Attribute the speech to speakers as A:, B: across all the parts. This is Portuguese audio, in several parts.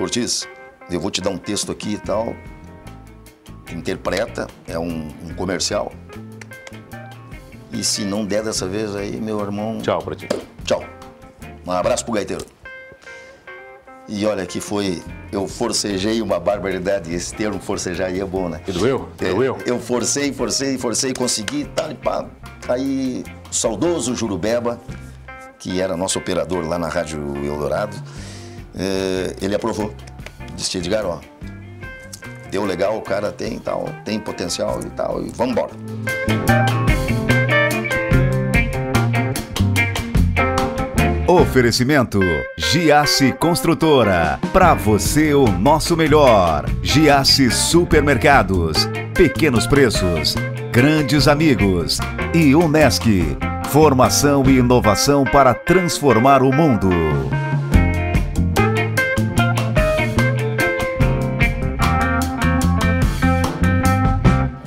A: Ortiz, eu vou te dar um texto aqui e tal. Interpreta, é um comercial. E se não der dessa vez aí, meu irmão...
B: Tchau pra ti.
A: Tchau. Um abraço pro gaiteiro. E olha que foi... Eu forcejei uma barbaridade. Esse termo forcejar aí é bom, né?
B: E doeu? Doeu?
A: Eu forcei, consegui, tal e pá. Aí, o saudoso Jurubeba, que era nosso operador lá na Rádio Eldorado, ele aprovou. Disse, Edgar, ó, deu legal, o cara tem tal, tem potencial e tal, e vamos embora.
C: Oferecimento Giasse Construtora. Para você o nosso melhor. Giasse Supermercados. Pequenos preços. Grandes amigos. E Unesc. Formação e inovação para transformar o mundo.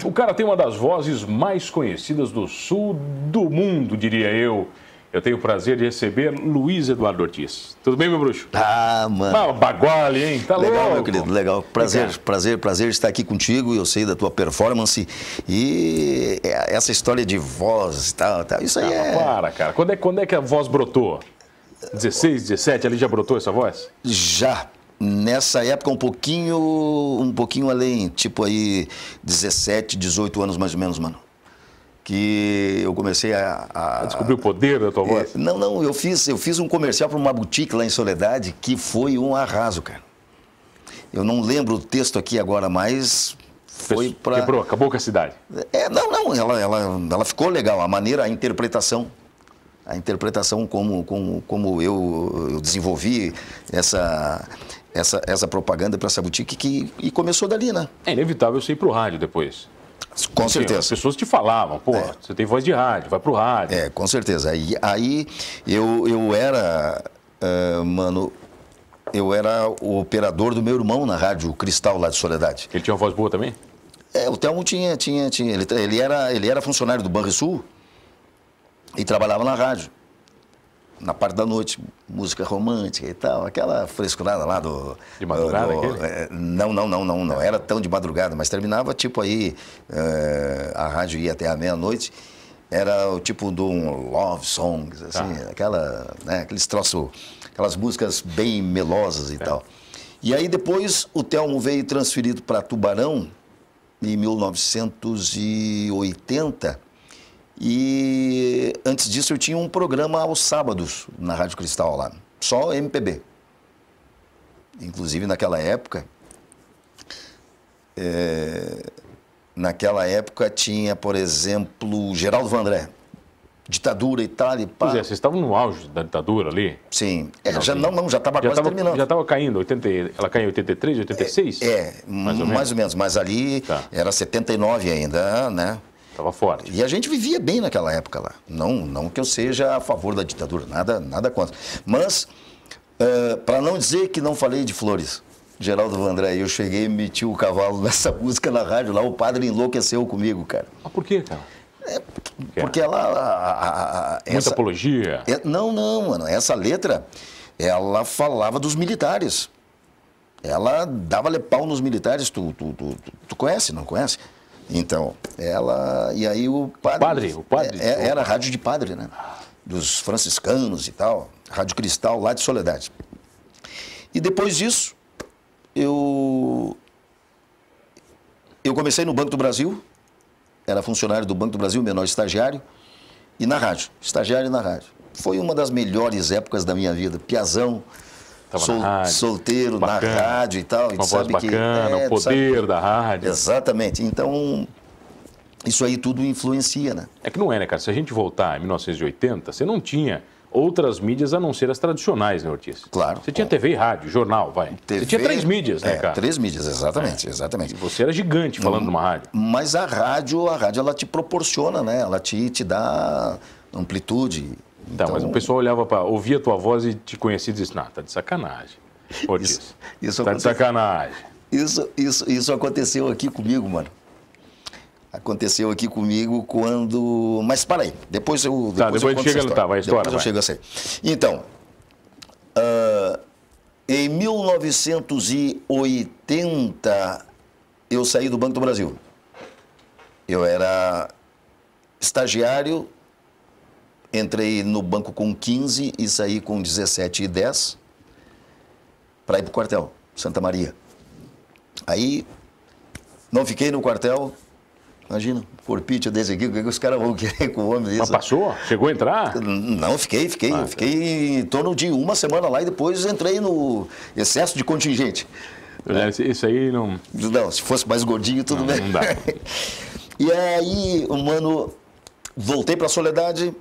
B: O cara tem uma das vozes mais conhecidas do sul do mundo, diria eu. Eu tenho o prazer de receber Luiz Eduardo Ortiz. Tudo bem, meu bruxo?
A: Ah, mano.
B: Ah, baguale, hein? Tá
A: legal,
B: louco?
A: Meu querido, legal. Prazer estar aqui contigo. Eu sei da tua performance. E essa história de voz e tal, isso aí
B: Para, cara. Quando é que a voz brotou? 16, 17, ali já brotou essa voz?
A: Já. Nessa época, um pouquinho além. Tipo aí, 17, 18 anos mais ou menos, mano. Que eu comecei a
B: descobrir o poder da tua voz?
A: Não, eu fiz um comercial para uma boutique lá em Soledade que foi um arraso, cara. Eu não lembro o texto aqui agora, mas foi para...
B: Quebrou, acabou com a cidade.
A: Ela ficou legal, a interpretação. A interpretação como eu desenvolvi essa propaganda para essa boutique e começou dali, né?
B: É inevitável você ir pro rádio depois.
A: Com certeza.
B: As pessoas te falavam, pô, você tem voz de rádio, vai pro rádio.
A: Com certeza. Aí eu era, mano, eu era o operador do meu irmão na Rádio Cristal lá de Soledade.
B: Ele tinha uma voz boa também?
A: O Thelmo tinha. Ele era funcionário do Banrisul e trabalhava na rádio. Na parte da noite, música romântica e tal, aquela frescurada lá do...
B: De madrugada?
A: Não era tão de madrugada, mas terminava tipo aí, a rádio ia até a meia-noite, era o tipo de um love songs, assim, aqueles troços, aquelas músicas bem melosas e tal. E aí depois o Thelmo veio transferido para Tubarão, em 1980, e antes disso eu tinha um programa aos sábados na Rádio Cristal lá, só MPB. Inclusive naquela época tinha, por exemplo, Geraldo Vandré, ditadura e tal e pá.
B: Pois é, vocês estavam no auge da ditadura ali?
A: Sim, já estava quase terminando.
B: Já estava caindo, ela caiu em 83, 86?
A: Mais ou menos, mas ali era 79 ainda, né?
B: Estava forte.
A: E a gente vivia bem naquela época lá. Não que eu seja a favor da ditadura, nada contra. Mas, para não dizer que não falei de flores, Geraldo Vandré, eu cheguei e meti o cavalo nessa música na rádio lá, o padre enlouqueceu comigo, cara.
B: Mas por quê, cara?
A: Porque ela...
B: Muita apologia?
A: Não, mano. Essa letra, ela falava dos militares. Ela dava pau nos militares. Tu conhece, não conhece? Então, e aí o padre...
B: O padre?
A: Era rádio de padre, né? Dos franciscanos e tal. Rádio Cristal, lá de Soledade. E depois disso, eu comecei no Banco do Brasil. Era funcionário do Banco do Brasil, menor estagiário. E na rádio. Estagiário na rádio. Foi uma das melhores épocas da minha vida. Piazão. Solteiro, bacana, na rádio e tal.
B: Uma voz bacana, o poder da rádio.
A: Exatamente. Então, isso aí tudo influencia, né?
B: É que não é, né, cara? Se a gente voltar em 1980, você não tinha outras mídias a não ser as tradicionais, né, Ortiz?
A: Claro.
B: Você tinha TV e rádio, jornal, vai. Você tinha 3 mídias, né, cara?
A: 3 mídias, exatamente.
B: E você era gigante falando numa rádio.
A: Mas a rádio, ela te proporciona, né? Ela te dá amplitude.
B: Então, mas o pessoal ouvia a tua voz e te conhecia e dizia, tá de sacanagem. Ortiz, tá de sacanagem.
A: Isso aconteceu aqui comigo, mano. Aconteceu aqui comigo quando... Mas para aí, depois eu
B: depois chega no... Vai, a história,
A: depois eu chego a sair. Então, em Em 1980, eu saí do Banco do Brasil. Eu era estagiário, entrei no banco com 15 e saí com 17,10 para ir para o quartel, Santa Maria. Aí, não fiquei no quartel. Imagina, corpite desse aqui, o que os caras vão querer com o homem desse?
B: Mas passou? Chegou a entrar?
A: Não, fiquei em torno de uma semana lá e depois entrei no excesso de contingente.
B: Isso aí não...
A: Não, se fosse mais gordinho, tudo bem.
B: Não dá.
A: E aí, mano, voltei para a Soledade,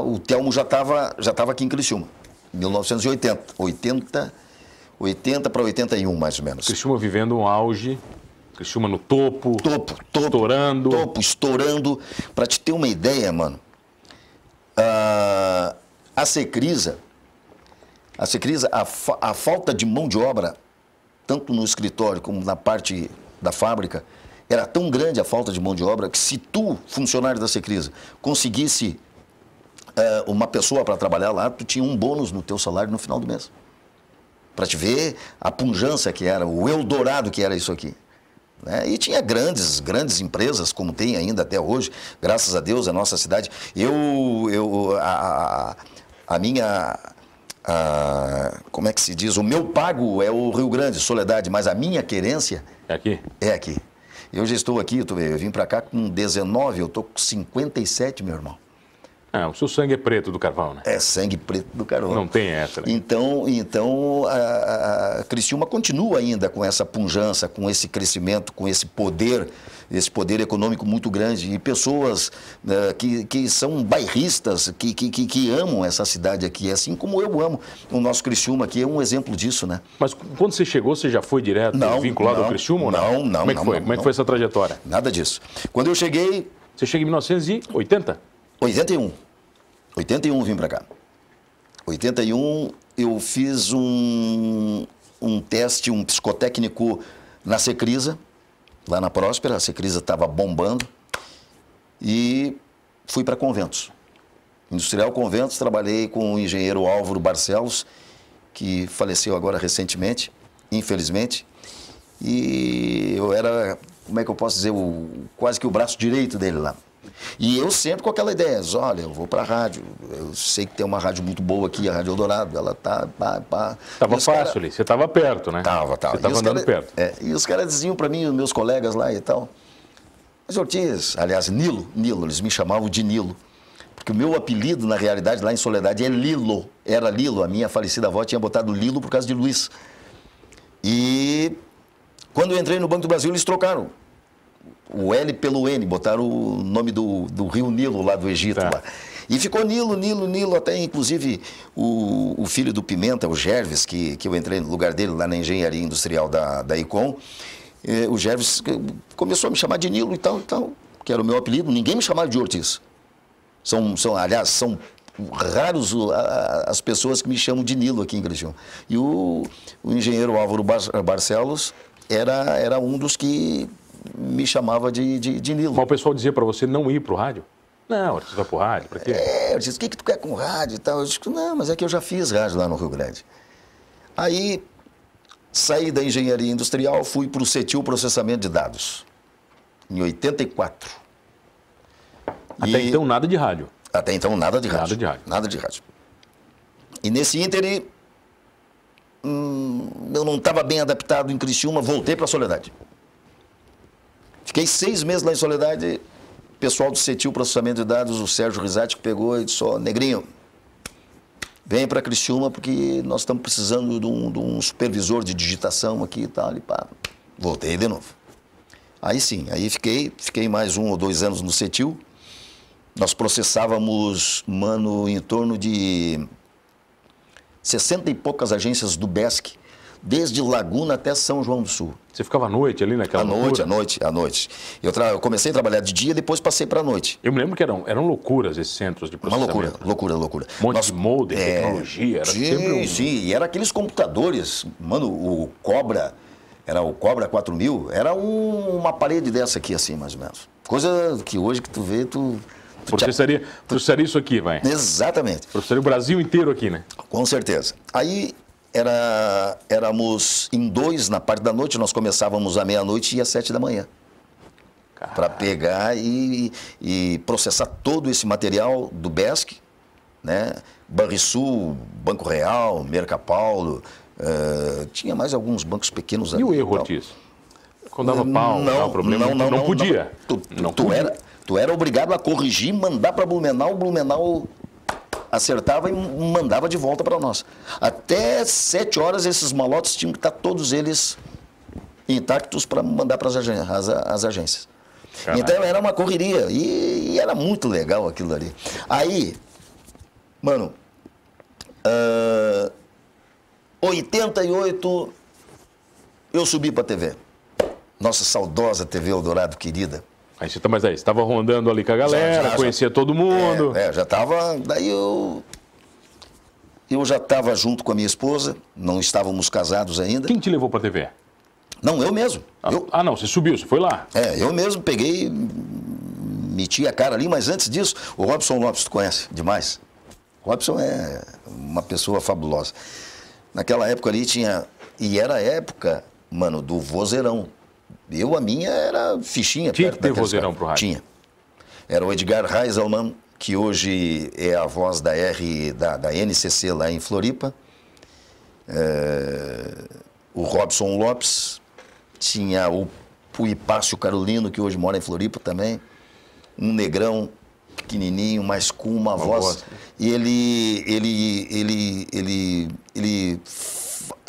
A: o Telmo já tava aqui em Criciúma, 1980, 80 para 81, mais ou menos.
B: Criciúma vivendo um auge... Criciúma no topo, estourando.
A: Estourando. Para te ter uma ideia, mano, a Secrisa, a falta de mão de obra, tanto no escritório como na parte da fábrica, era tão grande a falta de mão de obra que se tu, funcionário da Secrisa, conseguisse uma pessoa para trabalhar lá, tu tinha um bônus no teu salário no final do mês. Para te ver a pujança que era, o Eldorado que era isso aqui. Né? E tinha grandes empresas, como tem ainda até hoje, graças a Deus, a nossa cidade. Como é que se diz? O meu pago é o Rio Grande, Soledade, mas a minha querência...
B: É aqui?
A: É aqui. Eu já estou aqui, eu vim para cá com 19, eu estou com 57, meu irmão.
B: O seu sangue é preto do carvão, né?
A: É sangue preto do carvão.
B: Não tem essa, né?
A: Então a Criciúma continua ainda com essa pujança, com esse crescimento, com esse poder econômico muito grande. E pessoas que são bairristas, que amam essa cidade aqui, assim como eu amo o nosso Criciúma, que é um exemplo disso, né?
B: Mas quando você chegou, você já foi direto vinculado ao Criciúma ou não?
A: Não.
B: Como é que foi essa trajetória?
A: Nada disso. Quando eu cheguei...
B: Você chega em 1980?
A: 81 vim para cá. 81 eu fiz um teste, um psicotécnico na Secrisa, lá na Próspera. A Secrisa estava bombando e fui para Conventos. Industrial Conventos, trabalhei com o engenheiro Álvaro Barcelos, que faleceu agora recentemente, infelizmente. E eu era, como é que eu posso dizer, quase que o braço direito dele lá. E eu sempre com aquela ideia, olha, eu vou pra rádio, eu sei que tem uma rádio muito boa aqui, a Rádio Eldorado, ela tá...
B: Tava fácil ali, você tava perto, né?
A: Tava.
B: Você tava andando perto.
A: E os caras diziam pra mim, os meus colegas lá e tal, mas Ortiz, aliás, Nilo, eles me chamavam de Nilo, porque o meu apelido, na realidade, lá em Soledade, é Lilo, era Lilo, a minha falecida avó tinha botado Lilo por causa de Luiz. E quando eu entrei no Banco do Brasil, eles trocaram o L pelo N, botaram o nome do rio Nilo lá do Egito.
B: Tá.
A: Lá. E ficou Nilo, até inclusive o filho do Pimenta, o Gerves, que eu entrei no lugar dele lá na engenharia industrial da Icom, o Gerves começou a me chamar de Nilo e tal, que era o meu apelido, ninguém me chamava de Ortiz. Aliás, são raros as pessoas que me chamam de Nilo aqui em Criciúma. E o engenheiro Álvaro Barcelos era um dos que me chamava de Nilo.
B: Mas o pessoal dizia para você não ir para o rádio? Não, você vai para o rádio, para quê?
A: Eu disse, o que tu quer com rádio e tal? Eu disse, não, mas é que eu já fiz rádio lá no Rio Grande. Aí, saí da engenharia industrial, fui para o CETIL Processamento de Dados, em 84.
B: Até então, nada de rádio?
A: Até então, nada de rádio.
B: Nada de rádio.
A: Nada de rádio. E nesse ínterim, eu não estava bem adaptado em Criciúma, voltei para a Soledade. Fiquei 6 meses lá em Soledade, o pessoal do CETIL Processamento de Dados, o Sérgio Risati, que pegou e disse, Negrinho, vem para Criciúma porque nós estamos precisando de um supervisor de digitação aqui e tal. E pá. Voltei de novo. Aí sim, aí fiquei mais 1 ou 2 anos no CETIL. Nós processávamos, mano, em torno de 60 e poucas agências do BESC, desde Laguna até São João do Sul.
B: Você ficava à noite ali naquela
A: À noite. Eu comecei a trabalhar de dia, depois passei para a noite.
B: Eu me lembro que eram loucuras esses centros de processamento.
A: Uma loucura.
B: Um monte de molde, tecnologia, era sempre
A: Sim, e era aqueles computadores, mano, o Cobra 4000, era uma parede dessa aqui assim, mais ou menos. Coisa que hoje que tu vê,
B: processaria isso aqui, vai.
A: Exatamente.
B: Processaria o Brasil inteiro aqui, né?
A: Com certeza. Aí éramos em 2 na parte da noite, nós começávamos à meia-noite e às 7 da manhã. Para pegar e processar todo esse material do BESC, né? Banrisul, Banco Real, Mercapaulo, tinha mais alguns bancos pequenos ali.
B: E o erro, Ortiz? Quando dava pau, dava problema, não podia.
A: Tu era obrigado a corrigir, mandar para Blumenau, o Blumenau acertava e mandava de volta para nós. Até 7 horas esses malotes tinham que estar todos eles intactos para mandar para as agências. Caraca. Então era uma correria e era muito legal aquilo ali. Aí, mano, 88 eu subi para a TV. Nossa saudosa TV Eldorado querida.
B: Aí você estava rondando ali com a galera, conhecia todo mundo.
A: Já estava. Daí eu já estava junto com a minha esposa, não estávamos casados ainda.
B: Quem te levou para a TV?
A: Não, eu mesmo.
B: Não, você subiu, você foi lá.
A: Eu mesmo peguei, meti a cara ali, mas antes disso, o Robson Lopes, tu conhece demais. O Robson é uma pessoa fabulosa. Naquela época ali tinha, e era a época, mano, do vozeirão. A minha era fichinha.
B: Tinha que ter vozeirão pro rádio.
A: Tinha. Era o Edgar Heiselman, que hoje é a voz da NCC lá em Floripa. O Robson Lopes. Tinha o Hipácio Carolino, que hoje mora em Floripa também. Um negrão pequenininho, mas com uma voz. E ele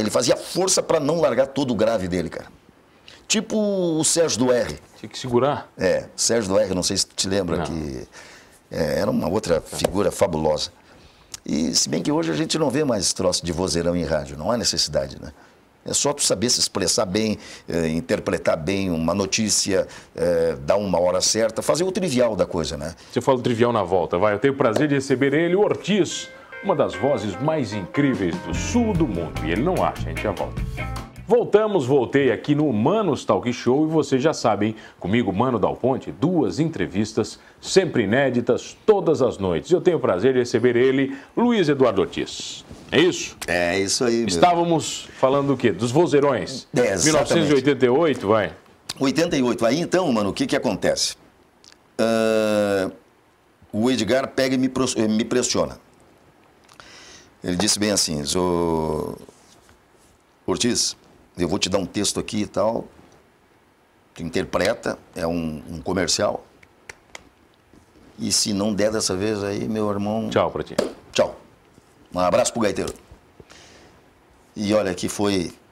A: fazia força para não largar todo o grave dele, cara. Tipo o Sérgio do R.
B: Tinha que segurar.
A: Sérgio do R, não sei se tu te lembra, não. Que era uma outra figura fabulosa. E se bem que hoje a gente não vê mais troço de vozeirão em rádio, não há necessidade, né? É só tu saber se expressar bem, interpretar bem uma notícia, dar uma hora certa, fazer o trivial da coisa, né?
B: Você fala o trivial na volta, vai. Eu tenho o prazer de receber ele, o Ortiz, uma das vozes mais incríveis do sul do mundo. E ele não acha, a gente já volta. Voltei aqui no Manos Talk Show e vocês já sabem, comigo, Mano Dal Ponte, 2 entrevistas sempre inéditas, todas as noites. Eu tenho o prazer de receber ele, Luiz Eduardo Ortiz. É isso?
A: É isso aí, meu.
B: Estávamos falando do quê? Dos vozeirões. 1988, vai.
A: 88. Aí então, mano, o que acontece? O Edgar pega e me pressiona. Ele disse bem assim, Ortiz, eu vou te dar um texto aqui e tal, tu interpreta, é um comercial, e se não der dessa vez aí, meu irmão...
B: Tchau pra ti.
A: Tchau. Um abraço pro gaiteiro. E olha que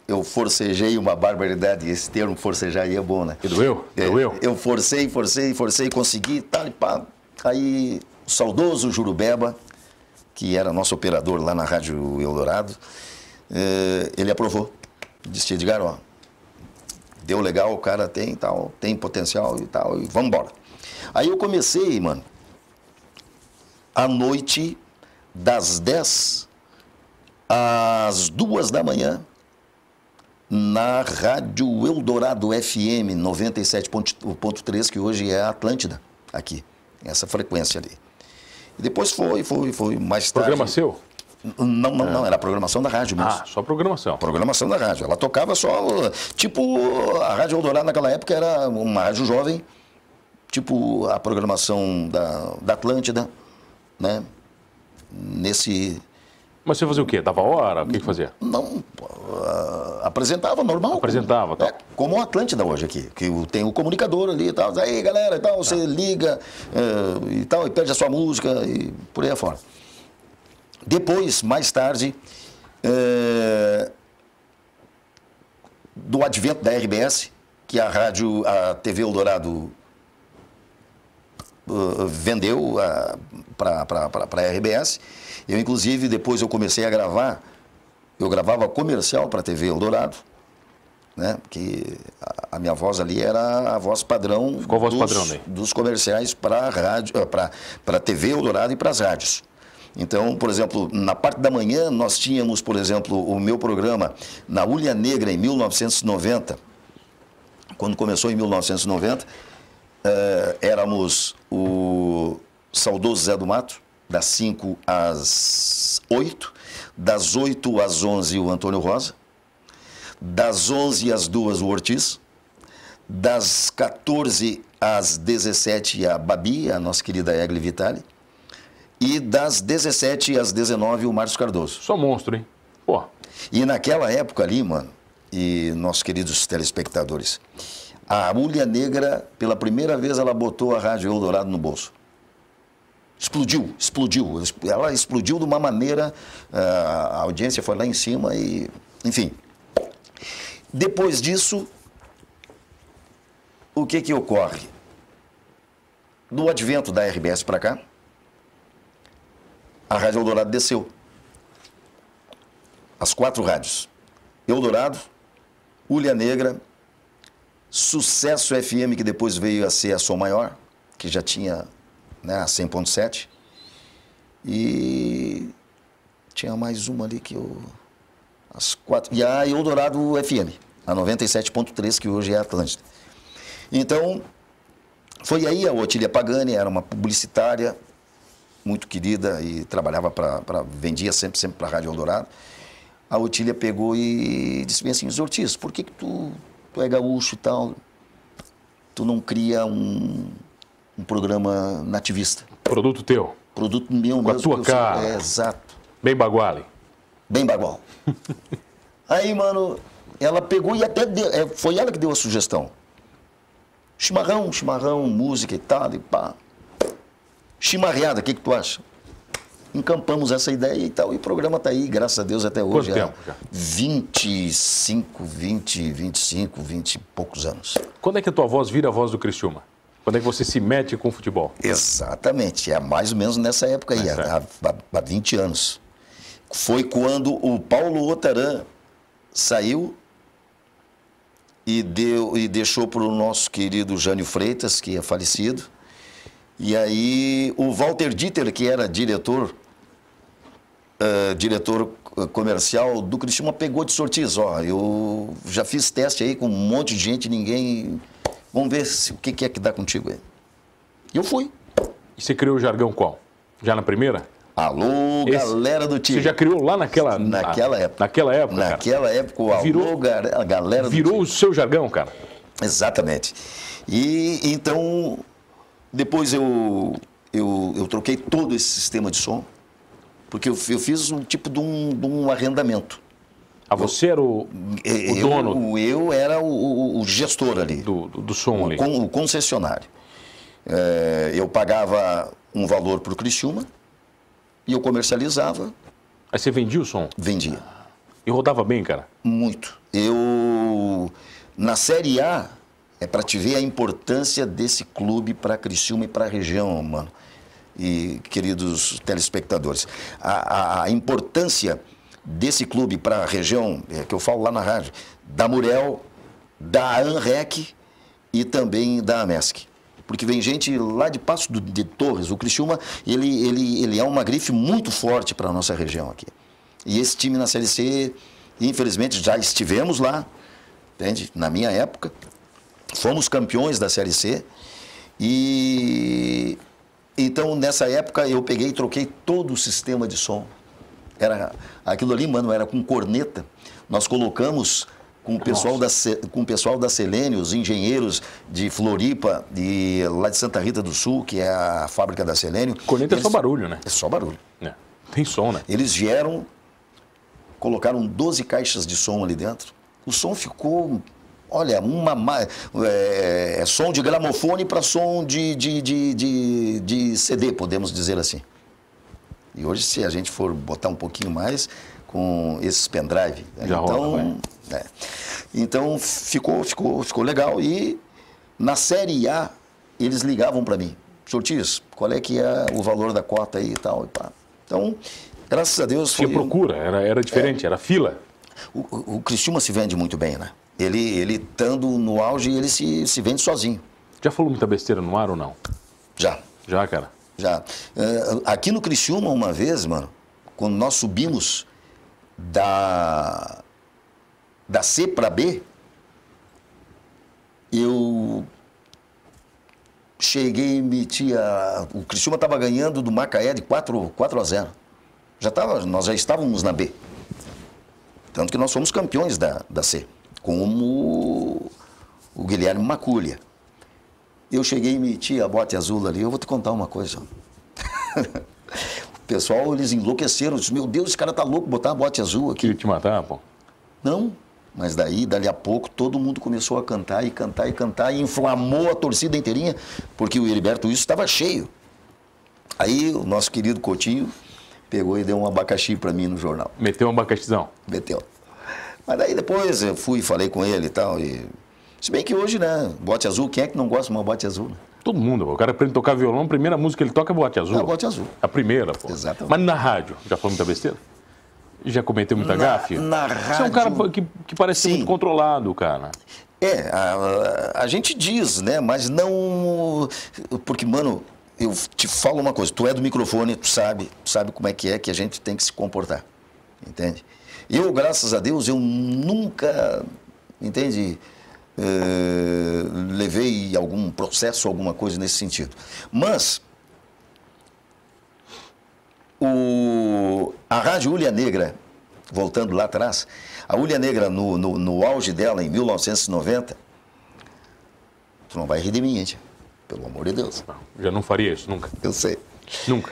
A: eu forcejei uma barbaridade, esse termo forcejar aí é bom, né?
B: E doeu? Doeu?
A: Eu forcei, consegui e tal, e pá. Aí o saudoso Jurubeba, que era nosso operador lá na Rádio Eldorado, ele aprovou. Disse, Edgar, ó, deu legal, o cara tem potencial e tal, e vamos embora. Aí eu comecei, mano, à noite, das 10 às 2 da manhã, na Rádio Eldorado FM 97.3, que hoje é a Atlântida, aqui, essa frequência ali. E depois foi mais tarde...
B: Programa seu?
A: Não, era a programação da rádio mesmo.
B: Só programação.
A: Programação da rádio. Ela tocava só, tipo, a Rádio Eldorado naquela época era uma rádio jovem, tipo a programação da Atlântida, né?
B: Mas você fazia o quê? Dava hora? O que fazia?
A: Não, apresentava normal.
B: Apresentava, tá?
A: Como a Atlântida hoje aqui, que tem o comunicador ali e tal. Aí, galera, e tal, você liga e tal, e pede a sua música e por aí afora. Depois, mais tarde, do advento da RBS, que a TV Eldorado vendeu para a RBS. Eu, inclusive, depois eu comecei a gravar, eu gravava comercial para a TV Eldorado, né? Porque a minha voz ali era a voz padrão,
B: Ficou a voz padrão daí.
A: Dos comerciais para a TV Eldorado e para as rádios. Então, por exemplo, na parte da manhã nós tínhamos, por exemplo, o meu programa na Ulha Negra em 1990. Quando começou em 1990, éramos o saudoso Zé do Mato, das 5 às 8. das 8 às 11 o Antônio Rosa, das 11 às 2 o Ortiz, das 14 às 17 a Babi, a nossa querida Egli Vitali, e das 17 às 19 o Márcio Cardoso.
B: Só monstro, hein? Pô.
A: E naquela época ali, mano, e nossos queridos telespectadores, a Ulha Negra, pela primeira vez, ela botou a Rádio Eldorado no bolso. Explodiu. Ela explodiu de uma maneira, a audiência foi lá em cima e, enfim. Depois disso, o que ocorre? Do advento da RBS para cá, a Rádio Eldorado desceu. As 4 rádios. Eldorado, Ulha Negra, Sucesso FM, que depois veio a ser a Som Maior, que já tinha, né, a 100.7. E tinha mais uma ali que eu... As 4... E a Eldorado FM, a 97.3, que hoje é a Atlântida. Então, foi aí a Otília Pagani, era uma publicitária muito querida e trabalhava vendia sempre para a Rádio Eldorado. A Otília pegou e disse bem assim: Ortiz, por que tu é gaúcho e tal, tu não cria um programa nativista?
B: Produto teu.
A: Produto meu
B: com
A: mesmo.
B: Com a tua cara.
A: Exato.
B: Bem baguale.
A: Bem bagual. Aí, mano, ela pegou e até foi ela que deu a sugestão. Chimarrão, música e tal, e pá. Chimarreada, o que tu acha? Encampamos essa ideia e tal, e o programa está aí, graças a Deus, até hoje.
B: Quanto tempo já?
A: 25, 20 e poucos anos.
B: Quando é que a tua voz vira a voz do Criciúma? Quando é que você se mete com o futebol?
A: Exatamente, é mais ou menos nessa época aí, há 20 anos. Foi quando o Paulo Otaran saiu e deixou para o nosso querido Jânio Freitas, que é falecido. E aí o Walter Dieter, que era diretor comercial do Criciúma, pegou de Ortiz. Ó, eu já fiz teste aí com um monte de gente, ninguém... Vamos ver o que é que dá contigo aí. E eu fui.
B: E você criou o jargão qual? Já na primeira?
A: Alô, galera do time.
B: Você já criou lá naquela época?
A: Naquela época, o alô, galera do time.
B: Virou o seu jargão, cara?
A: Exatamente. E então... Depois eu troquei todo esse sistema de som, porque eu fiz um tipo de um arrendamento.
B: Ah, você era o dono?
A: Eu era o gestor ali.
B: Do som ali.
A: O concessionário. Eu pagava um valor para o Criciúma e eu comercializava.
B: Aí você vendia o som?
A: Vendia.
B: E rodava bem, cara?
A: Muito. Na Série A... É para te ver a importância desse clube para Criciúma e para a região, mano. E queridos telespectadores. A importância desse clube para a região, que eu falo lá na rádio, da Murel, da ANREC e também da AMESC. Porque vem gente lá de Passo de Torres. O Criciúma, ele é uma grife muito forte para a nossa região aqui. E esse time na Série C, infelizmente, já estivemos lá, entende? Na minha época. Fomos campeões da Série C e então nessa época eu peguei e troquei todo o sistema de som. Aquilo ali, mano, era com corneta. Nós colocamos com o pessoal da Selene, os engenheiros de Floripa e lá de Santa Rita do Sul, que é a fábrica da Selene.
B: Corneta é só barulho, né?
A: É só barulho.
B: É. Tem som, né?
A: Eles vieram, colocaram 12 caixas de som ali dentro. O som ficou... Olha, som de gramofone para som de CD, podemos dizer assim. E hoje, se a gente for botar um pouquinho mais com esses pendrive, então ficou legal. E na Série A, eles ligavam para mim: Ortiz, qual é que é o valor da cota aí e tal? E pá. Então, graças a Deus...
B: Tinha procura, era diferente, era fila.
A: O Criciúma se vende muito bem, né? Ele estando no auge, ele se vende sozinho.
B: Já falou muita besteira no ar ou não?
A: Já.
B: Já, cara?
A: Já. Aqui no Criciúma, uma vez, mano, quando nós subimos da C para B, eu cheguei e meti o Criciúma estava ganhando do Macaé de 4-0. Nós já estávamos na B. Tanto que nós fomos campeões da C, como o Guilherme Maculha. Eu cheguei e meti a bote azul ali. Eu vou te contar uma coisa. O pessoal, eles enlouqueceram. Disse, meu Deus, esse cara tá louco, botar a bote azul aqui.
B: Queria te matar, pô?
A: Não, mas dali a pouco, todo mundo começou a cantar e cantar e cantar. E inflamou a torcida inteirinha, porque o Heriberto Wilson estava cheio. Aí o nosso querido Coutinho pegou e deu um abacaxi para mim no jornal.
B: Meteu um abacaxizão?
A: Meteu. Mas daí depois eu fui, falei com ele e tal. Se bem que hoje, né, bote azul, quem é que não gosta de uma bote azul, né?
B: Todo mundo. O cara aprende a tocar violão, a primeira música que ele toca é bote azul.
A: É a bote azul.
B: A primeira, pô.
A: Exatamente.
B: Mas na rádio, já falou muita besteira? Já cometeu muita gafe?
A: Na rádio...
B: Você é um cara que parece ser muito controlado, cara.
A: A gente diz, né, mas não... Porque, mano, eu te falo uma coisa, tu é do microfone, tu sabe como é que a gente tem que se comportar, entende? Eu, graças a Deus, eu nunca, entende, levei algum processo, alguma coisa nesse sentido. Mas, a Rádio Hulha Negra, voltando lá atrás, a Hulha Negra, no auge dela, em 1990, tu não vai rir de mim, gente. Pelo amor de Deus.
B: Já não faria isso, nunca.
A: Eu sei.
B: Nunca.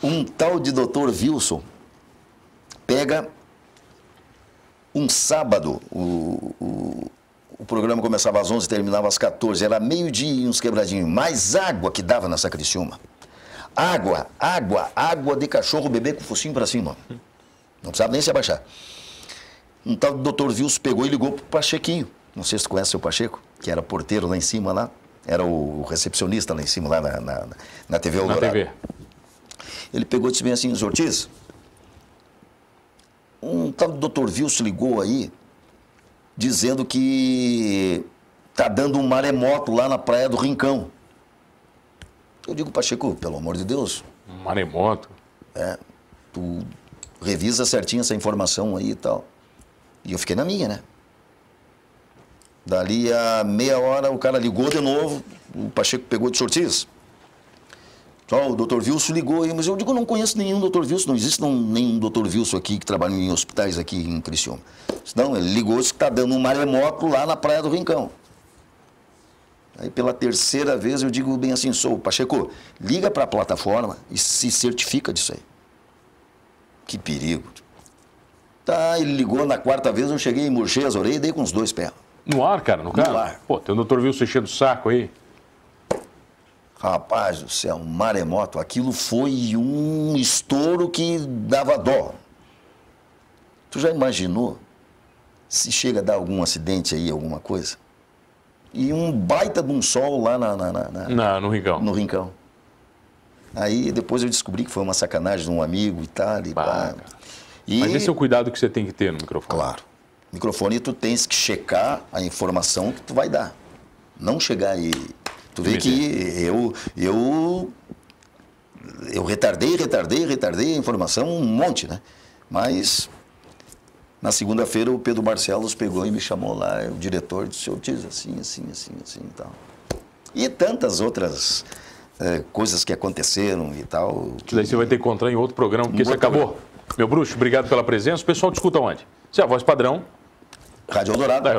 A: Um tal de Dr. Wilson pega um sábado, o programa começava às 11 e terminava às 14, era meio-dia e uns quebradinhos, mais água que dava nessa Criciúma. Água de cachorro bebê com o focinho para cima. Não precisava nem se abaixar. Um tal de Dr. Wilson pegou e ligou pro Pachequinho. Não sei se tu conhece o Pacheco, que era porteiro lá em cima, lá. Era o recepcionista lá em cima, lá na TV Eldorado.
B: Na TV.
A: Ele pegou e disse bem assim, Ortiz, um tal do Dr. Wilson ligou aí, dizendo que tá dando um maremoto lá na praia do Rincão. Eu digo, Pacheco, pelo amor de Deus.
B: Um maremoto?
A: Tu revisa certinho essa informação aí e tal. E eu fiquei na minha, né? Dali a meia hora o cara ligou de novo, o Pacheco pegou de Ortiz. O Dr. Wilson ligou aí, mas eu digo, não conheço nenhum Dr. Wilson, não existe nenhum Dr. Wilson aqui que trabalha em hospitais aqui em Criciúma. Não, ele ligou e disse que está dando um maremoto lá na Praia do Rincão. Aí pela terceira vez eu digo bem assim, Pacheco, liga para a plataforma e se certifica disso aí. Que perigo. Tá, ele ligou na quarta vez, eu cheguei, murchei as orelhas e dei com os dois pés.
B: No ar, cara, no carro?
A: No ar.
B: Pô, tem o Dr. Wilson enchendo o saco aí.
A: Rapaz do céu, um maremoto. Aquilo foi um estouro que dava dó. Tu já imaginou se chega a dar algum acidente aí, alguma coisa? E um baita de um sol lá
B: no Rincão.
A: No Rincão. Aí depois eu descobri que foi uma sacanagem de um amigo e tal.
B: Mas esse é o cuidado que você tem que ter no microfone.
A: Claro. Microfone, tu tens que checar a informação que tu vai dar. Não chegar aí. Tu vê que eu retardei a informação um monte, né? Mas na segunda-feira o Pedro Barcelos pegou e me chamou lá, o diretor disse, Ortiz, assim e tal. E tantas outras coisas que aconteceram e tal.
B: Que daí você vai ter que encontrar em outro programa, porque você acabou. Meu bruxo, obrigado pela presença. O pessoal te escuta onde? Você é a voz padrão.
A: Rádio Eldorado.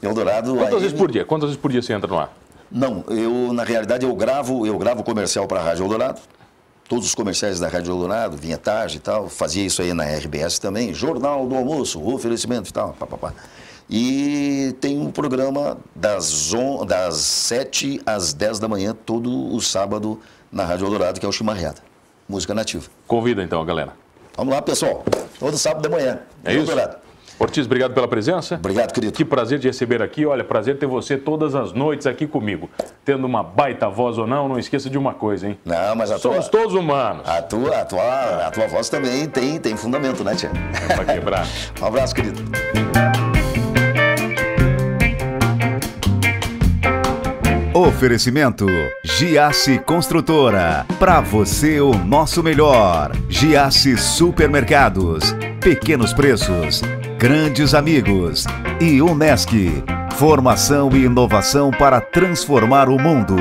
B: Eldorado.
A: Quantas
B: vezes por dia? Quantas vezes por dia você entra no ar?
A: Não, na realidade, eu gravo comercial para a Rádio Eldorado. Todos os comerciais da Rádio Eldorado, vinhetagem e tal. Fazia isso aí na RBS também. Jornal do Almoço, oferecimento e tal. Papapá. E tem um programa das 7 às 10 da manhã, todo o sábado, na Rádio Eldorado, que é o Chimarreada. Música nativa.
B: Convida então a galera.
A: Vamos lá, pessoal. Todo sábado de manhã.
B: É isso? Eldorado. Ortiz, obrigado pela presença.
A: Obrigado, querido.
B: Que prazer te receber aqui. Olha, prazer ter você todas as noites aqui comigo. Tendo uma baita voz ou não esqueça de uma coisa, hein?
A: Não, mas
B: somos todos humanos.
A: A tua voz também tem fundamento, né, tia?
B: É pra quebrar.
A: Um abraço, querido.
C: Oferecimento Giasse Construtora. Para você o nosso melhor. Giasse Supermercados. Pequenos preços. Grandes amigos. E Unesc. Formação e inovação para transformar o mundo.